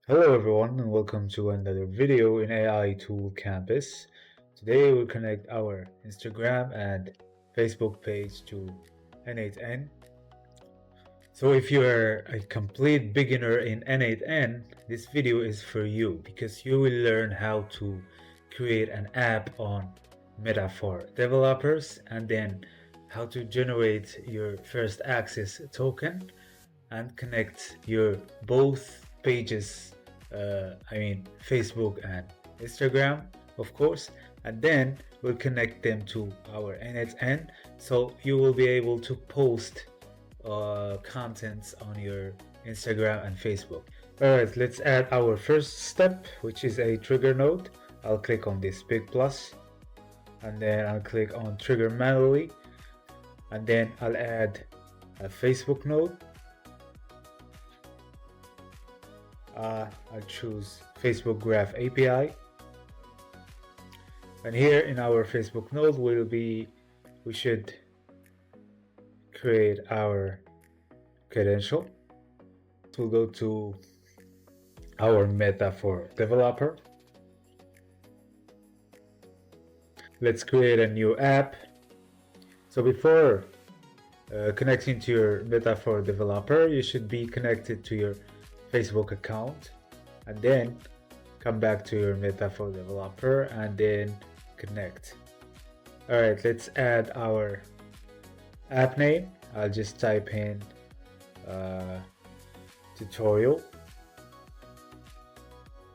Hello everyone and welcome to another video in AI Tool Campus. Today we'll connect our Instagram and Facebook page to n8n. So if you're a complete beginner in n8n, this video is for you because you will learn how to create an app on Meta for developers and then how to generate your first access token and connect your both pages, Facebook and Instagram, of course, and then we'll connect them to our n8n, so you will be able to post contents on your Instagram and Facebook. Alright, let's add our first step, which is a trigger node. I'll click on this big plus and then I'll click on trigger manually, and then I'll add a Facebook node. I'll choose Facebook Graph API, and here in our Facebook node we should create our credential. We'll go to our Meta for developer. Let's create a new app. So before connecting to your Meta for developer, you should be connected to your Facebook account and then come back to your Meta for developer and then connect. Alright, let's add our app name. I'll just type in tutorial,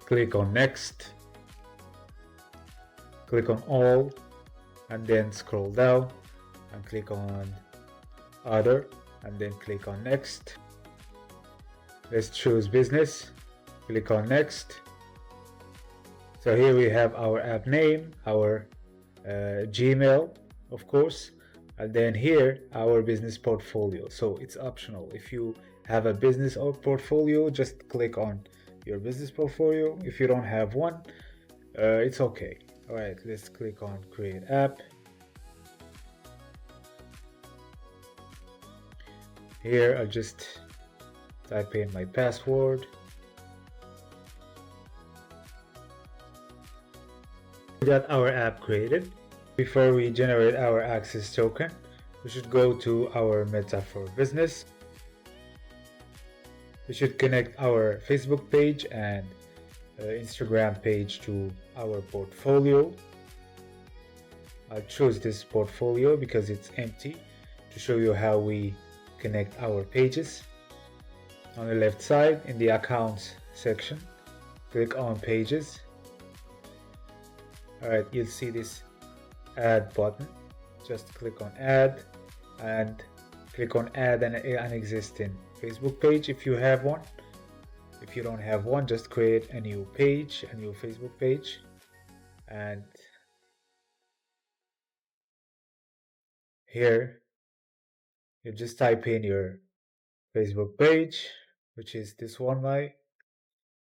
click on next, click on all, and then scroll down and click on other and then click on next. Let's choose business, click on next. So here we have our app name, our Gmail, of course, and then here our business portfolio. So it's optional. If you have a business or portfolio, just click on your business portfolio. If you don't have one, it's okay. All right, let's click on create app. Here I'll just type in my password. We got our app created. Before we generate our access token, we should go to our Meta for business. We should connect our Facebook page and Instagram page to our portfolio. I'll choose this portfolio because it's empty to show you how we connect our pages. On the left side in the accounts section, click on pages. Alright, you'll see this add button. Just click on add and click on add an existing Facebook page if you have one. If you don't have one, just create a new page, a new Facebook page, and here you just type in your Facebook page, which is this one.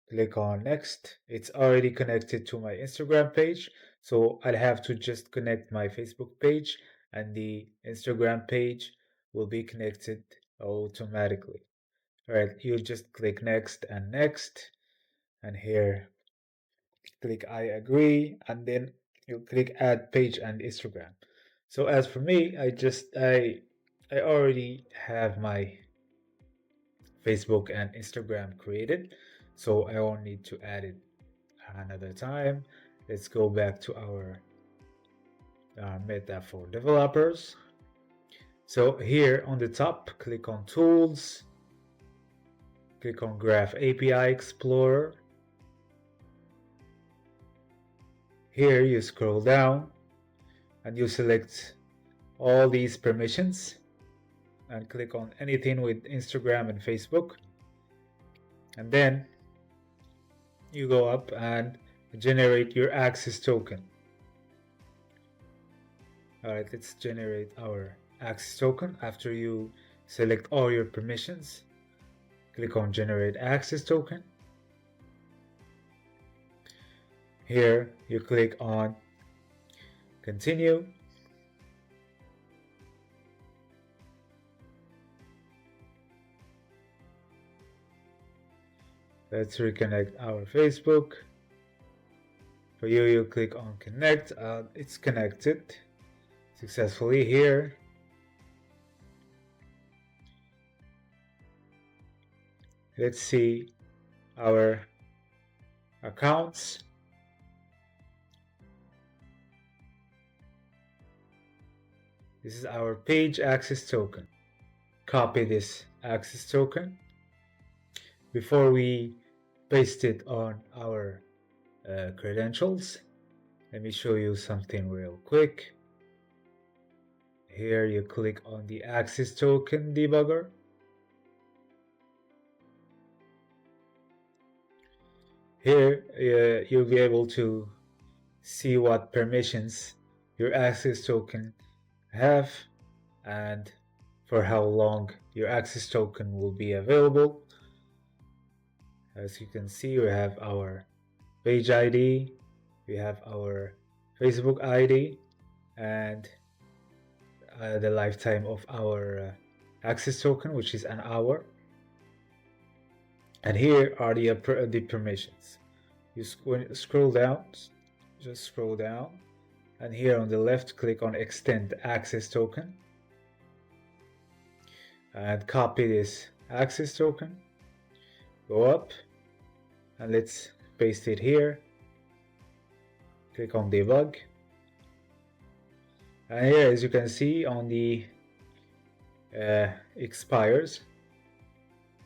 Click on next. It's already connected to my Instagram page, so I'll have to just connect my Facebook page and the Instagram page will be connected automatically. Alright, you'll just click next, and here click I agree, and then you'll click add page and Instagram. So as for me, I already have my Facebook and Instagram created, so I don't need to add it another time. Let's go back to our Meta for developers. So here on the top, click on tools, click on Graph API Explorer. Here you scroll down and you select all these permissions and click on anything with Instagram and Facebook, and then you go up and generate your access token. Alright, let's generate our access token. After you select all your permissions, click on generate access token. Here you click on continue. Let's reconnect our Facebook. For you, you click on connect. It's connected successfully here. Let's see our accounts. This is our page access token. Copy this access token. Before we paste it on our credentials, let me show you something real quick. Here you click on the access token debugger. Here you'll be able to see what permissions your access token have and for how long your access token will be available. As you can see, we have our page ID, we have our Facebook ID, and the lifetime of our access token, which is an hour. And here are the permissions. You scroll down, just scroll down, and here on the left, click on Extend Access Token, and copy this access token. Go up, and let's paste it here. Click on Debug, and here, as you can see, on the expires,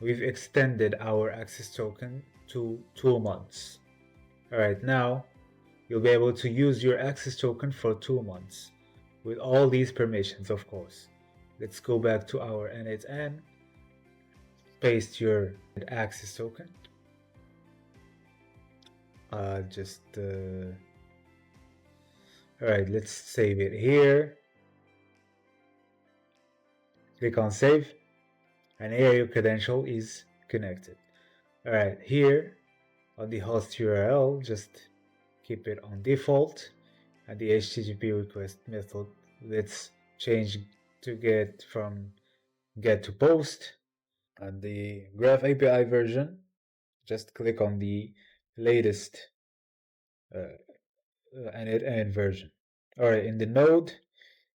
we've extended our access token to 2 months. Alright, now you'll be able to use your access token for 2 months with all these permissions, of course. Let's go back to our n8n, paste your access token. Alright, let's save it here. Click on save, and here your credential is connected. Alright, here on the host URL, just keep it on default, and the HTTP request method, let's change to get to post. And the Graph API version, just click on the latest n8n version. Alright, in the node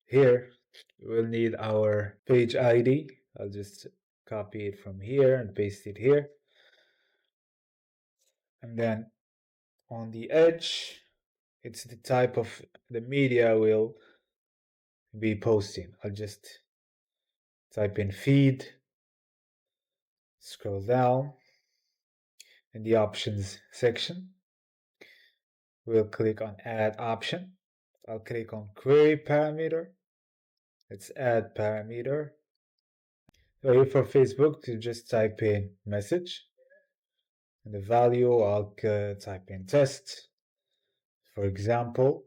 here we'll need our page ID. I'll just copy it from here and paste it here. And then on the edge, it's the type of the media we'll be posting. I'll just type in feed, scroll down, in the options section, we'll click on add option. I'll click on query parameter. Let's add parameter. So here for Facebook, to just type in message. And the value, I'll type in test. For example,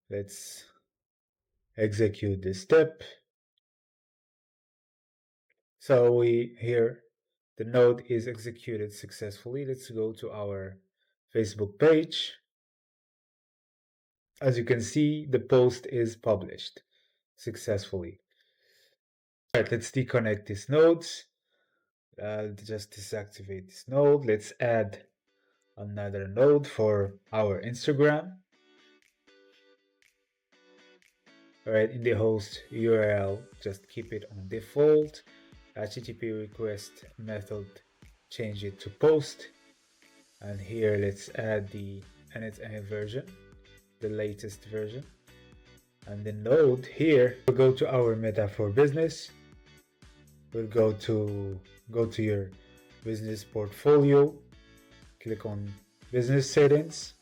let's execute this step. So here the node is executed successfully. Let's go to our Facebook page. As you can see, the post is published successfully. All right, let's deconnect these nodes. Just deactivate this node. Let's add another node for our Instagram. All right, in the host URL, just keep it on default. HTTP request method, change it to post. And here, let's add the n8n version, the latest version. And the node here, we'll go to our Meta for Business. We'll go to your business portfolio, click on business settings,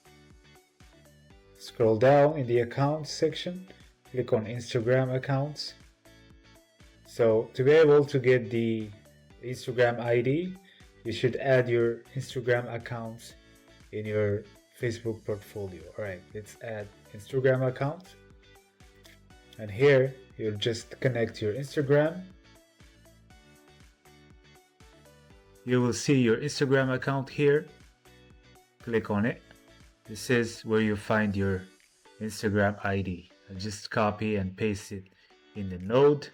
scroll down in the accounts section, click on Instagram accounts. So to be able to get the Instagram ID, you should add your Instagram accounts in your Facebook portfolio. All right, let's add Instagram account. And here you'll just connect your Instagram. You will see your Instagram account here. Click on it. This is where you find your Instagram ID. I'll just copy and paste it in the node.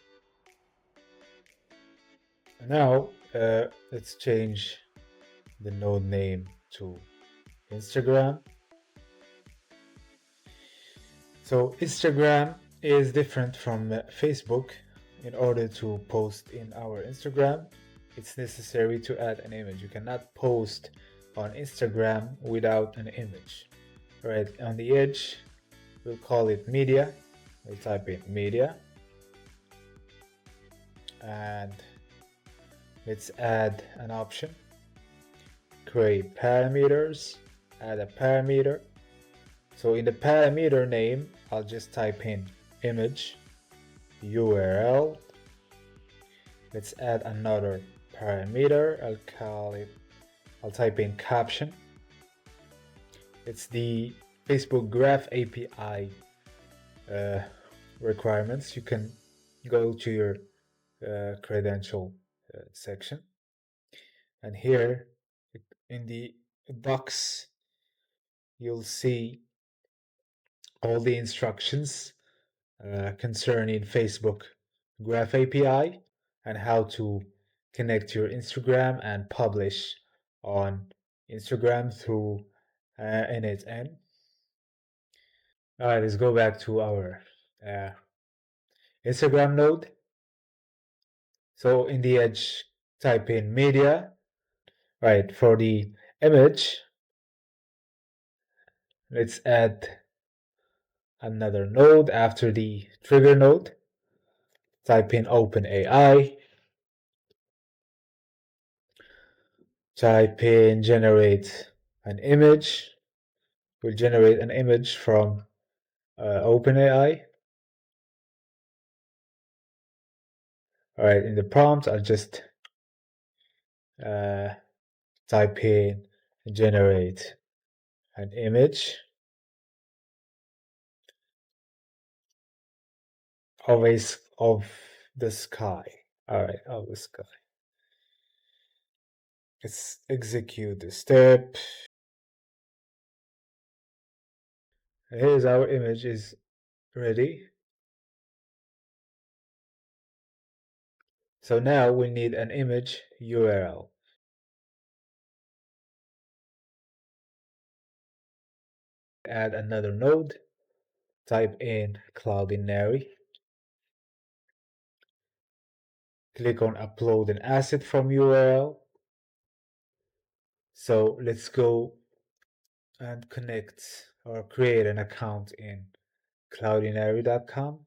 Now let's change the node name to Instagram. So Instagram is different from Facebook. In order to post in our Instagram, it's necessary to add an image. You cannot post on Instagram without an image. Right on the edge, we'll call it media. We'll type in media and let's add an option. Create parameters, add a parameter. So in the parameter name, I'll just type in image URL. Let's add another parameter. I'll type in caption. It's the Facebook Graph API requirements. You can go to your credential section, and here in the box you'll see all the instructions concerning Facebook Graph API and how to connect your Instagram and publish on Instagram through n8n. All right, let's go back to our uh, Instagram node. So in the edge, type in media. Right, for the image, let's add another node after the trigger node. Type in OpenAI. Type in generate an image. We'll generate an image from OpenAI. All right, in the prompt, I'll just type in generate an image of the sky. All right, of the sky. Let's execute the step. Here's our image is ready. So now we need an image URL. Add another node. Type in Cloudinary. Click on upload an asset from URL. So let's go and connect or create an account in cloudinary.com.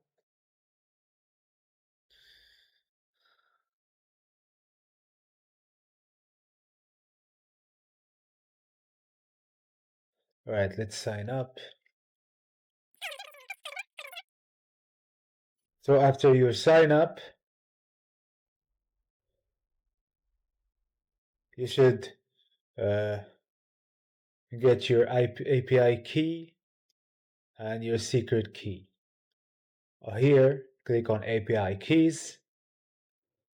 All right, let's sign up. So after you sign up, you should get your API key and your secret key. Here, click on API keys,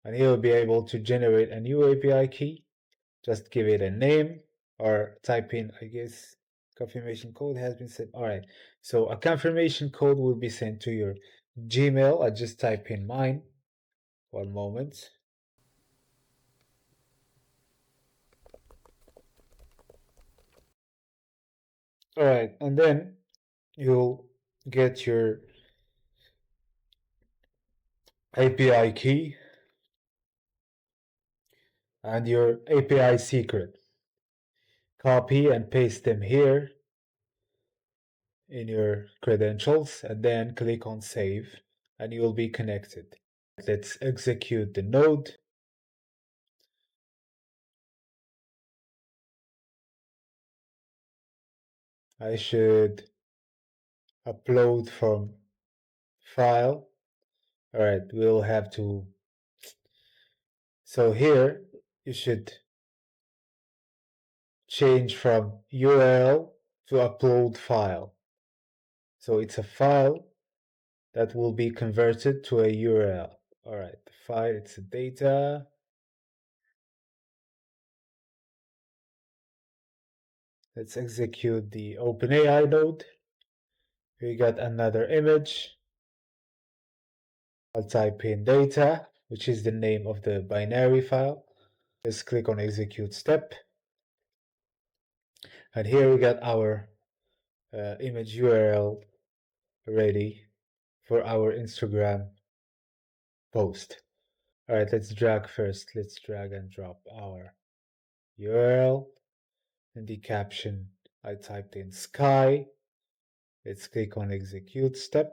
and you'll be able to generate a new API key. Just give it a name or type in, I guess, confirmation code has been sent. All right, so a confirmation code will be sent to your Gmail. I just type in mine. One moment. All right, and then you'll get your API key and your API secret. Copy and paste them here in your credentials and then click on save and you will be connected. Let's execute the node. I should upload from file. All right, we'll have to. So here you should change from URL to upload file. So it's a file that will be converted to a URL. All right, the file, it's a data. Let's execute the OpenAI node. We got another image. I'll type in data, which is the name of the binary file. Let's click on execute step. And here we got our image URL ready for our Instagram post. All right, let's drag first. Let's drag and drop our URL. In the caption, I typed in sky. Let's click on execute step.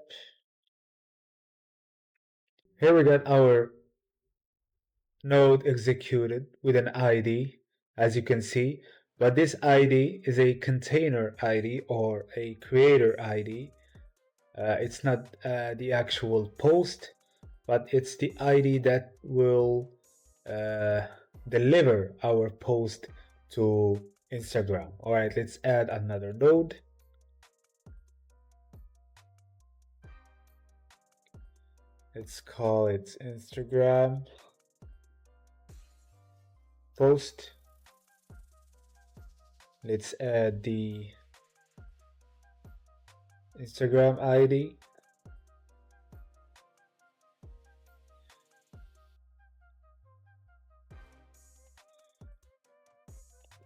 Here we got our node executed with an ID, as you can see, but this ID is a container ID or a creator ID. It's not the actual post, but it's the ID that will uh, deliver our post to Instagram. All right, let's add another node. Let's call it Instagram post. Let's add the Instagram ID.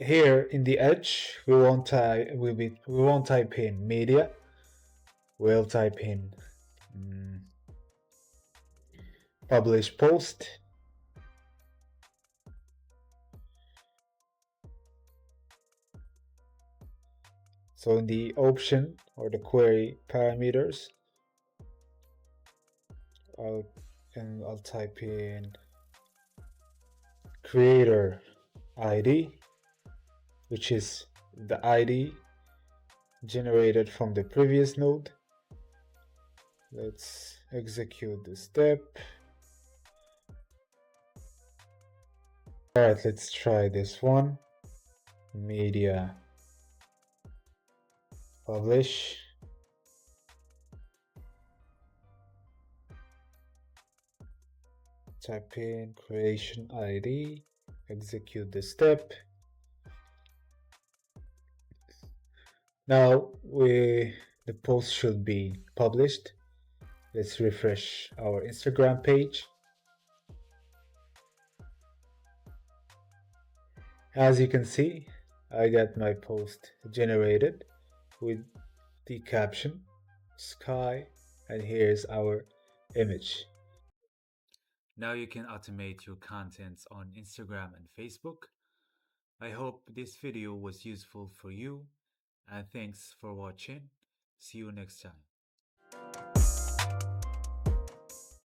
Here in the edge, we won't type in media. We'll type in publish post. So in the option or the query parameters, I'll type in creator ID, which is the ID generated from the previous node. Let's execute the step. All right, let's try this one. Media publish. Type in creation ID, execute the step. Now the post should be published. Let's refresh our Instagram page. As you can see, I got my post generated with the caption sky, and here's our image. Now you can automate your contents on Instagram and Facebook. I hope this video was useful for you, and thanks for watching. See you next time.